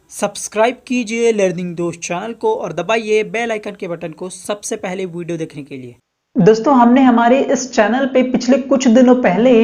Subscribe कीजिए learning दोस्त channel को और दबाइए बेल आइकन के बटन को सबसे पहले वीडियो देखने के लिए। दोस्तों हमने हमारे इस चैनल पे पिछले कुछ दिनों पहले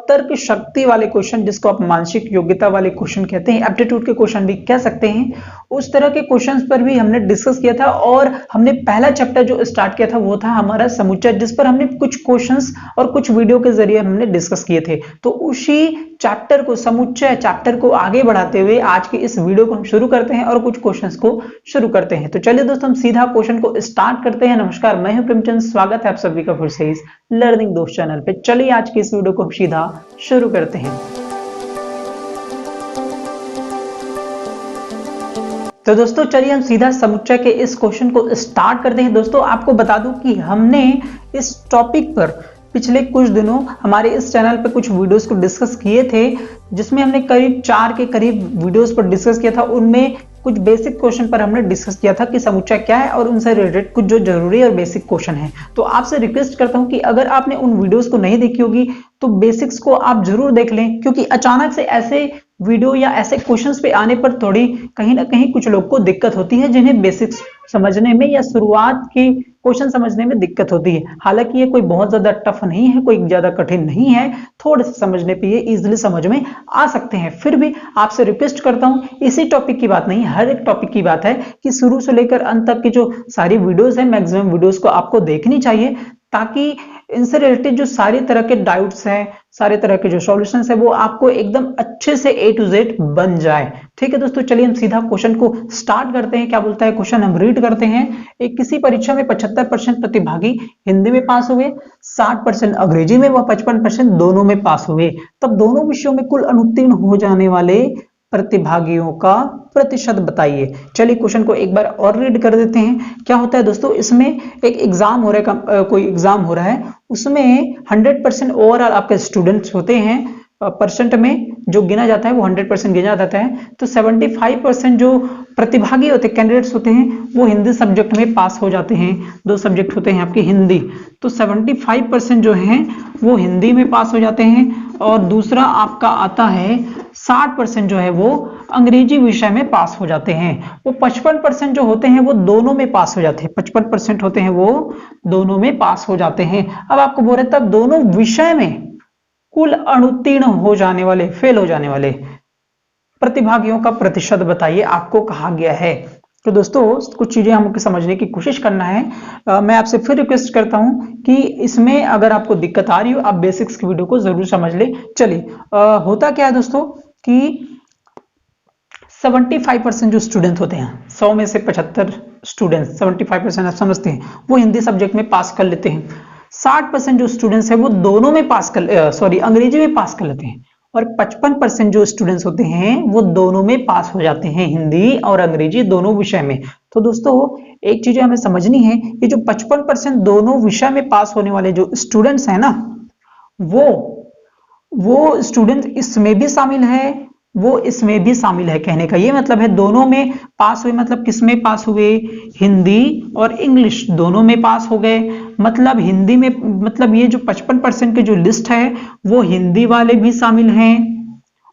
तर्क शक्ति वाले क्वेश्चन, जिसको आप मानसिक योग्यता वाले क्वेश्चन कहते हैं, एप्टीट्यूड के क्वेश्चन भी कह सकते हैं, उस तरह के क्वेश्चंस पर भी हमने डिस्कस किया था। और हमने पहला चैप्टर जो स्टार्ट किया था वो था हमारा समुच्चय, जिस पर हमने कुछ क्वेश्चंस और कुछ वीडियो के जरिए हमने डिस्कस किए थे। तो उसी चैप्टर को, समुच्चय चैप्टर को आगे बढ़ाते हुए आज के इस वीडियो को हम शुरू करते हैं और कुछ क्वेश्चंस को शुरू करते हैं। तो चलिए दोस्तों हम सीधा क्वेश्चन को स्टार्ट करते हैं। नमस्कार, मैं हूं प्रेमचंद, स्वागत है आप सभी का फिर से इस लर्निंग दोस्त चैनल पे। चलिए आज की इस वीडियो को हम सीधा शुरू करते हैं। तो दोस्तों चलिए हम सीधा समुच्चय के इस क्वेश्चन को स्टार्ट करते हैं। दोस्तों आपको बता दूं कि हमने इस टॉपिक पर पिछले कुछ दिनों हमारे इस चैनल पे कुछ वीडियोस को डिस्कस किए थे, जिसमें हमने करीब 4 के करीब वीडियोस पर डिस्कस किया था। उनमें कुछ बेसिक क्वेश्चन पर हमने डिस्कस किया था कि समुच्चय क्या है और उनसे रिलेटेड कुछ जो जरूरी और बेसिक क्वेश्चन है। तो आपसे रिक्वेस्ट करता हूं कि अगर आपने उन वीडियोस को नहीं देखी होगी तो बेसिक्स को आप जरूर देख लें, क्योंकि अचानक से ऐसे वीडियो या ऐसे क्वेश्चंस पे आने पर थोड़ी कहीं ना कहीं कुछ लोग को दिक्कत होती है, जिन्हें बेसिक्स समझने में या शुरुआत के क्वेश्चन समझने में दिक्कत होती है। हालांकि ये कोई बहुत ज्यादा टफ नहीं है, कोई ज्यादा कठिन नहीं है, थोड़े से समझने पे ये इजीली समझ में आ सकते हैं। फिर भी आपसे रिक्वेस्ट करता हूं, इसी टॉपिक की बात नहीं, हर एक टॉपिक की बात है कि शुरू से लेकर अंत तक की जो सारी वीडियोस है, मैक्सिमम वीडियोस को आपको देखनी चाहिए, ताकि इनसे रिलेटेड जो सारी तरह के डाउट्स हैं, सारे तरह के जो सॉल्यूशंस है, वो आपको एकदम अच्छे से A to Z बन जाए। ठीक है दोस्तों, चलिए हम सीधा क्वेश्चन को स्टार्ट करते हैं। क्या बोलता है क्वेश्चन, हम रीड करते हैं। एक किसी परीक्षा में 75% प्रतिभागी हिंदी में पास हुए, 60% अंग्रेजी में व 55% दोनों में पास हुए, तब दोनों विषयों में कुल अनुत्तीर्ण हो जाने वाले प्रतिभागियों का प्रतिशत बताइए। चलिए क्वेश्चन को एक बार और रीड कर देते हैं। क्या होता है दोस्तों, इसमें एक एग्जाम हो रहा है, कोई एग्जाम हो रहा है, उसमें 100% ओवरऑल आपके स्टूडेंट्स होते हैं, परसेंट में जो गिना जाता है वो 100% गिना जाता है। तो 75% जो प्रतिभागी होते हैं, कैंडिडेट्स होते हैं, वो हिंदी सब्जेक्ट में पास हो जाते हैं। 2 सब्जेक्ट होते हैं आपके हिंदी, तो 75% जो हैं वो हिंदी में पास हो जाते हैं। और दूसरा आपका आता है 60% जो है वो अंग्रेजी विषय में पास हो जाते हैं। वो 55% जो होते हैं वो दोनों में पास हो जाते हैं, 55% होते हैं वो दोनों में पास हो जाते हैं। अब आपको बोल रहे तब दोनों विषय में कुल अनुत्तीर्ण हो जाने वाले, फेल हो जाने वाले प्रतिभागियों का प्रतिशत बताइए, आपको कहा गया है। तो दोस्तों कुछ चीजें हमको समझने की कोशिश करना है। मैं आपसे फिर रिक्वेस्ट करता हूं कि इसमें अगर आपको दिक्कत आ रही हो, आप बेसिक्स की वीडियो को जरूर समझ ले। चलिए होता क्या है दोस्तों कि 75% जो स्टूडेंट होते हैं, 100 में से 75 स्टूडेंट्स, 75% आप समझते हैं, वो हिंदी सब्जेक्ट में पास कर लेते हैं। 60% जो स्टूडेंट्स है वो दोनों में पास कर, अंग्रेजी में पास कर लेते हैं। और 55% जो स्टूडेंट्स होते हैं वो दोनों में पास हो जाते हैं, हिंदी और अंग्रेजी दोनों विषय में। तो दोस्तों एक चीज हमें समझनी है, ये जो 55% दोनों विषय में पास होने वाले जो स्टूडेंट्स हैं ना, वो स्टूडेंट इसमें भी शामिल है, वो इसमें भी शामिल है। कहने का ये मतलब है दोनों में पास हुए, मतलब किस में पास हुए, हिंदी और इंग्लिश दोनों में पास हो गए। मतलब हिंदी में, मतलब ये जो 55% की जो लिस्ट है वो हिंदी वाले भी शामिल हैं,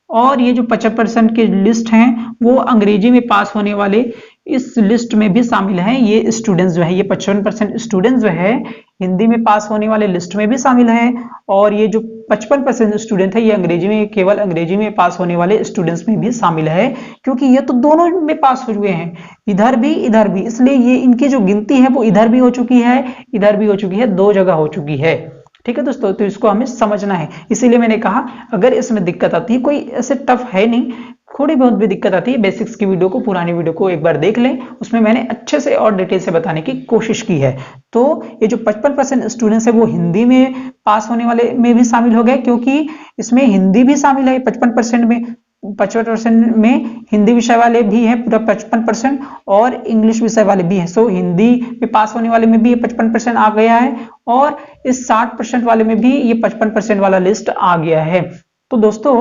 और ये जो 55% की लिस्ट हैं वो अंग्रेजी में पास होने वाले इस लिस्ट में भी शामिल हैं। ये स्टूडेंट्स जो है, ये 55% स्टूडेंट्स जो है हिंदी में पास होने वाले लिस्ट में भी शामिल हैं, और ये जो 55% स्टूडेंट है ये अंग्रेजी में, केवल अंग्रेजी में पास होने वाले स्टूडेंट्स में भी शामिल है, क्योंकि ये तो दोनों में पास हो चुके हैं, इधर भी इधर भी, इसलिए ये इनकी जो गिनती है वो इधर भी हो चुकी है, इधर भी हो चुकी है, 2 जगह हो चुकी है। ठीक है दोस्तों, तो इसको हमें समझना है। इसीलिए मैंने कहा अगर इसमें दिक्कत आती है, कोई ऐसे टफ है नहीं, थोड़ी बहुत भी दिक्कत आती है, बेसिक्स की वीडियो को, पुरानी वीडियो को एक बार देख लें, उसमें मैंने अच्छे से और डिटेल से बताने की कोशिश की है। तो ये जो 55% स्टूडेंट्स है वो हिंदी में पास होने वाले में भी शामिल हो गए, क्योंकि इसमें हिंदी भी शामिल है 55% में, 55% में हिंदी विषय वाले भी हैं पूरा 55%, और इंग्लिश विषय वाले भी हैं। सो हिंदी में पास होने वाले में भी ये 55% आ गया है, और इस 60% वाले में भी ये 55% वाला लिस्ट आ गया है। तो दोस्तों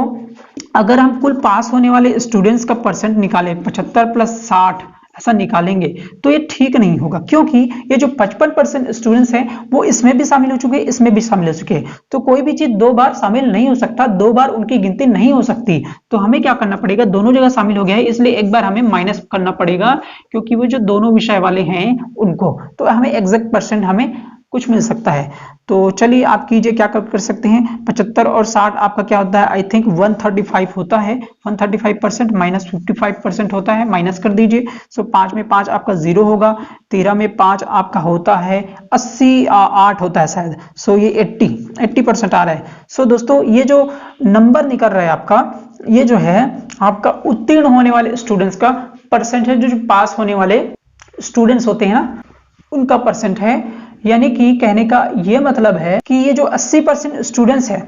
अगर हम कुल पास होने वाले स्टूडेंट्स का परसेंट निकालें, 75 + 60 ऐसा निकालेंगे तो ये ठीक नहीं होगा, क्योंकि ये जो 55% स्टूडेंट्स हैं वो इसमें भी शामिल हो चुके हैं, इसमें भी शामिल हो चुके हैं। तो कोई भी चीज दो बार शामिल नहीं हो सकता, दो बार उनकी गिनती नहीं हो सकती। तो हमें क्या करना पड़ेगा, दोनों जगह शामिल हो गया है इसलिए एक बार हमें माइनस करना पड़ेगा, क्योंकि वो जो दोनों विषय वाले हैं उनको, तो हमें एग्जैक्ट परसेंट हमें कुछ मिल सकता है। तो चलिए आप कीजिए, क्या कर सकते हैं, 75 और 60 आपका क्या होता है, आई थिंक 135 होता है। 135% माइनस 55% होता है, माइनस कर दीजिए। सो 5 में 5 आपका 0 होगा, 13 में 5 आपका होता है 80, 8 होता है शायद। सो ये 80% आ रहा है। सो दोस्तों ये जो नंबर निकल रहा है आपका, ये जो है आपका उत्तीर्ण होने वाले स्टूडेंट्स का परसेंट है, जो पास होने वाले स्टूडेंट्स होते हैं ना उनका परसेंट है। यानी कि कहने का यह मतलब है कि ये जो 80% स्टूडेंट्स है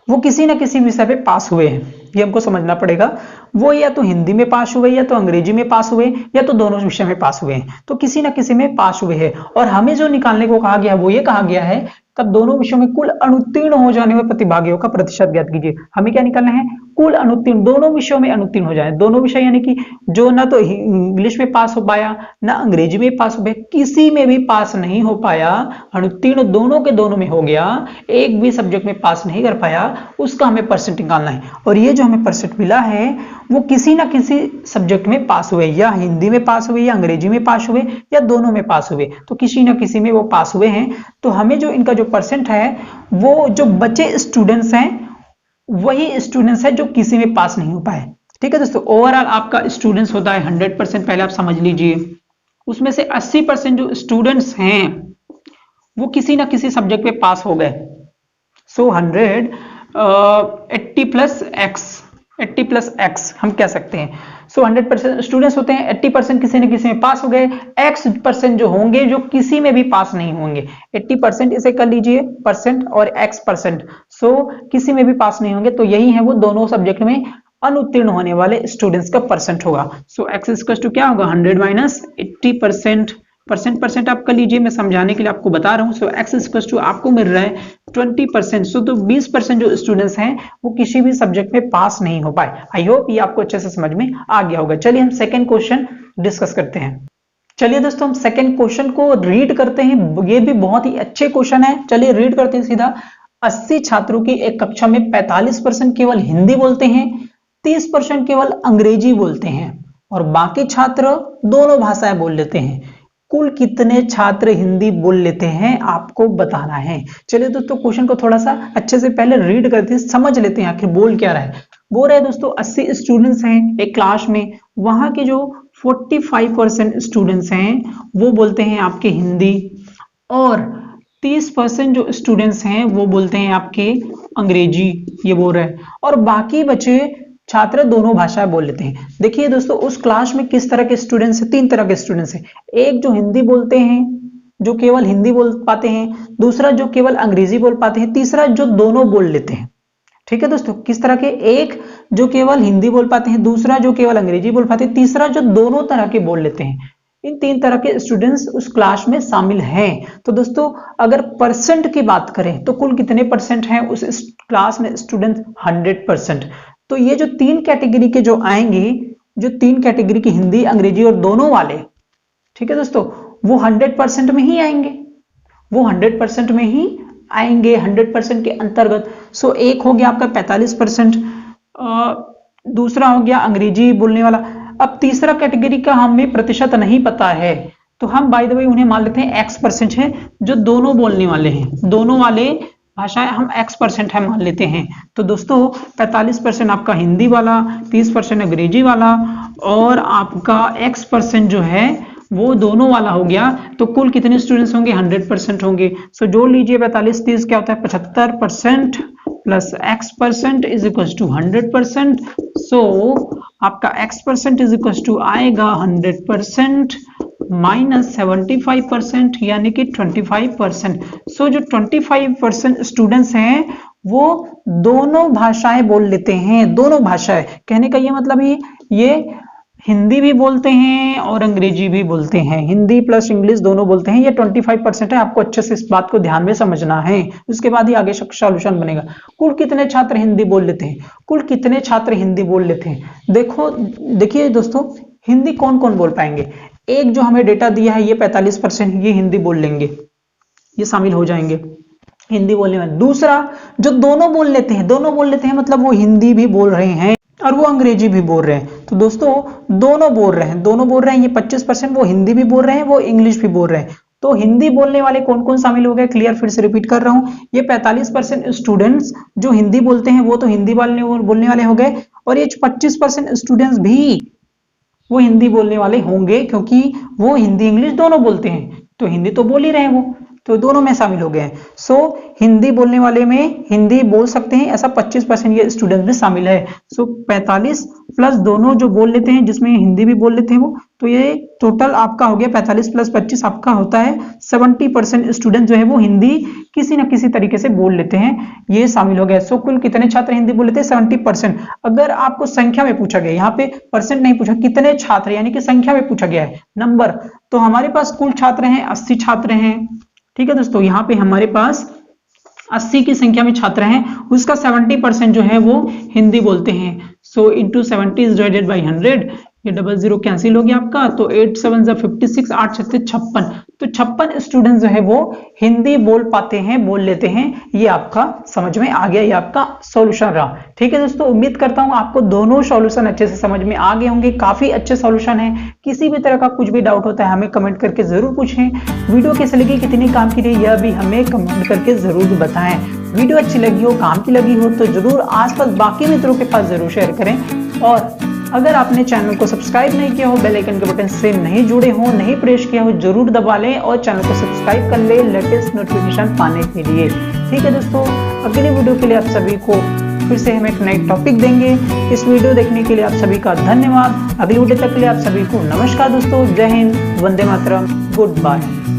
वो किसी ना किसी विषय पे पास हुए हैं, ये हमको समझना पड़ेगा। वो या तो हिंदी में पास हुए, या तो अंग्रेजी में पास हुए, या तो दोनों विषय में पास हुए हैं, तो किसी ना किसी में पास हुए हैं। और हमें जो निकालने को कहा गया वो ये कहा गया है, तब दोनों विषयों में कुल अनुत्तीर्ण हो जाने वाले प्रतिभागियों का प्रतिशत ज्ञात कीजिए। हमें क्या निकालना है, कुल अनुत्तीर्ण, दोनों विषयों में अनुत्तीर्ण हो जाए। दोनों विषय यानी कि जो ना तो इंग्लिश में पास हो पाया, ना अंग्रेजी में पास हो पाया, किसी में भी पास नहीं हो पाया, अनुत्तीर्ण दोनों के दोनों में हो गया, एक भी सब्जेक्ट में पास नहीं कर पाया, उसका हमें परसेंट निकालना है। और ये जो हमें परसेंट मिला है वो किसी ना किसी सब्जेक्ट में पास हुए, या हिंदी में पास हुए, या अंग्रेजी में पास हुए, या दोनों में पास हुए, तो किसी ना किसी में वो पास हुए हैं। तो हमें जो इनका जो परसेंट है, वो जो बचे स्टूडेंट्स हैं वही स्टूडेंट्स है जो किसी में पास नहीं हो पाए। ठीक है दोस्तों, ओवरऑल आपका स्टूडेंट्स होता है 100%, पहले आप समझ लीजिए। उसमें से 80% जो स्टूडेंट्स हैं वो किसी ना किसी सब्जेक्ट में पास हो गए। सो 100 80 प्लस एक्स हम कह सकते हैं। सो 100% स्टूडेंट्स होते हैं, 80% किसी न किसी में पास हो गए, x% जो होंगे जो किसी में भी पास नहीं होंगे। 80% इसे कर लीजिए परसेंट, और x%, सो किसी में भी पास नहीं होंगे, तो यही है वो दोनों सब्जेक्ट में अनुत्तीर्ण होने वाले स्टूडेंट्स का परसेंट होगा। सो x इक्वल टू क्या होगा, 100 माइनस 80%। परसेंट आप कर लीजिए, मैं समझाने के लिए आपको बता रहा हूं। सो x इक्वल टू आपको मिल रहा है 20%। सो तो 20% जो स्टूडेंट्स हैं वो किसी भी सब्जेक्ट में पास नहीं हो पाए। आई होप ये आपको अच्छे से समझ में आ गया होगा। चलिए हम सेकेंड क्वेश्चन डिस्कस करते हैं। चलिए दोस्तों हम सेकेंड क्वेश्चन को रीड करते हैं, ये भी बहुत ही अच्छे क्वेश्चन है। चलिए रीड करते हैं सीधा। 80 छात्रों की एक कक्षा में 45% केवल हिंदी बोलते हैं, 30% केवल अंग्रेजी बोलते हैं, और बाकी छात्र दोनों भाषाएं बोल लेते हैं। कुल कितने छात्र हिंदी बोल लेते हैं आपको बताना है। चलिए दोस्तों क्वेश्चन को थोड़ा सा अच्छे से पहले रीड करते हैं, समझ लेते हैं आखिर बोल क्या रहा है। बोल रहे दोस्तों 80 स्टूडेंट्स हैं एक क्लास में, वहां के जो 45% स्टूडेंट्स हैं वो बोलते हैं आपके हिंदी, और 30% जो स्टूडेंट्स हैं वो बोलते हैं आपके अंग्रेजी, ये बोल रहे हैं, और बाकी बचे छात्र दोनों भाषाएं बोल लेते हैं। देखिए दोस्तों उस क्लास में किस तरह के स्टूडेंट्स हैं, 3 तरह के स्टूडेंट्स हैं। एक जो हिंदी बोलते हैं, जो केवल हिंदी बोल पाते हैं, दूसरा जो केवल अंग्रेजी बोल पाते हैं, तीसरा जो दोनों बोल लेते हैं। ठीक है दोस्तों, किस तरह के, एक जो केवल हिंदी बोल पाते हैं, दूसरा जो केवल अंग्रेजी बोल पाते हैं, तीसरा जो दोनों तरह के बोल लेते हैं। इन 3 तरह के स्टूडेंट्स उस क्लास में शामिल हैं। तो दोस्तों अगर परसेंट की बात करें तो कुल कितने परसेंट हैं उस क्लास में स्टूडेंट, 100%। तो ये जो 3 कैटेगरी के जो आएंगे, जो 3 कैटेगरी की हिंदी अंग्रेजी और दोनों वाले, ठीक है दोस्तों, वो 100% में ही आएंगे, वो 100% में ही आएंगे, 100% के अंतर्गत। सो एक हो गया आपका 45%, दूसरा हो गया अंग्रेजी बोलने वाला। अब तीसरा कैटेगरी का हमें प्रतिशत नहीं पता है, तो हम बाय द वे उन्हें मान लेते हैं x% है, जो दोनों बोलने वाले हैं, दोनों वाले भाषाएं हम x% है मान लेते हैं। तो दोस्तों 45% आपका हिंदी वाला, 30% अंग्रेजी वाला, और आपका x% जो है वो दोनों वाला हो गया। तो कुल कितने स्टूडेंट्स होंगे, 100% होंगे। सो जोड़ लीजिए 45 30 क्या होता है 75% plus x% is equal to 100%। So आपका x% इज इक्वल टू आएगा 100% माइनस 75% यानी कि 25%। सो जो 25% स्टूडेंट्स हैं वो दोनों भाषाएं बोल लेते हैं, दोनों भाषाएं। कहने का ये मतलब ये हिंदी भी बोलते हैं और अंग्रेजी भी बोलते हैं, हिंदी प्लस इंग्लिश दोनों बोलते हैं। ये 25% है, आपको अच्छे से इस बात को ध्यान में समझना है, उसके बाद ही आगे सॉल्यूशन बनेगा। कुल कितने छात्र हिंदी बोल लेते हैं, कुल कितने छात्र हिंदी बोल लेते हैं। देखिए दोस्तों हिंदी कौन कौन बोल पाएंगे? एक जो हमें डेटा दिया है ये 45% ये हिंदी बोल लेंगे, ये शामिल हो जाएंगे हिंदी बोलने में। दूसरा जो दोनों बोल लेते हैं मतलब वो हिंदी भी बोल रहे हैं और वो अंग्रेजी भी बोल रहे हैं। तो दोस्तों दोनों बोल रहे हैं, ये 25% वो हिंदी भी बोल रहे हैं, वो इंग्लिश भी बोल रहे हैं। तो हिंदी बोलने वाले कौन कौन शामिल हो गए? क्लियर, फिर से रिपीट कर रहा हूं, ये 45% स्टूडेंट्स जो हिंदी बोलते हैं वो तो हिंदी बोलने वाले हो गए, और ये 25% स्टूडेंट्स भी वो हिंदी बोलने वाले होंगे, क्योंकि वो हिंदी इंग्लिश दोनों बोलते हैं, तो हिंदी तो बोल ही रहे हैं वो, तो दोनों में शामिल हो गए हैं। सो हिंदी बोलने वाले में हिंदी बोल सकते हैं ऐसा 25% ये स्टूडेंट भी शामिल है। सो 45 प्लस दोनों जो बोल लेते हैं जिसमें हिंदी भी बोल लेते हैं वो, तो ये टोटल आपका हो गया 45 प्लस 25 आपका होता है 70% स्टूडेंट जो है वो हिंदी किसी न किसी तरीके से बोल लेते हैं, ये शामिल हो गया। सो कुल कितने छात्र हिंदी बोल लेते हैं? 70%। अगर आपको संख्या में पूछा गया, यहाँ पे परसेंट नहीं पूछा, कितने छात्र यानी कि संख्या में पूछा गया है नंबर, तो हमारे पास कुल छात्र हैं 80 छात्र हैं, ठीक है दोस्तों। यहाँ पे हमारे पास 80 की संख्या में छात्र हैं, उसका 70% जो है वो हिंदी बोलते हैं। So into 70 is divided by 100, ये 00 कैंसिल हो गया आपका, तो 8 7 जा 56, 8 6 56, तो 56 स्टूडेंट जो है वो हिंदी बोल पाते हैं, बोल लेते हैं। ये आपका समझ में आ गया, ये आपका सॉल्यूशन रहा। ठीक है दोस्तों, उम्मीद करता हूं आपको दोनों सॉल्यूशन अच्छे से समझ में आ गए होंगे, काफी अच्छे सॉल्यूशन है। किसी भी तरह का कुछ भी डाउट होता है हमें कमेंट करके जरूर पूछें। वीडियो कैसे लगी, कितनी काम की रही, यह भी हमें कमेंट करके जरूर बताएं। वीडियो अच्छी लगी हो, काम की लगी हो तो जरूर आसपास बाकी मित्रों के पास जरूर शेयर करें, और अगर आपने चैनल को सब्सक्राइब नहीं किया हो, बेल आइकन के बटन से नहीं जुड़े हो, नहीं प्रेस किया हो, जरूर दबा लें और चैनल को सब्सक्राइब कर लें लेटेस्ट नोटिफिकेशन पाने के लिए। ठीक है दोस्तों, अगली वीडियो के लिए आप सभी को फिर से हम एक नई टॉपिक देंगे। इस वीडियो देखने के लिए आप सभी का धन्यवाद। अगली वीडियो तक के लिए आप सभी को नमस्कार दोस्तों, जय हिंद, वंदे मातरम, गुड बाय।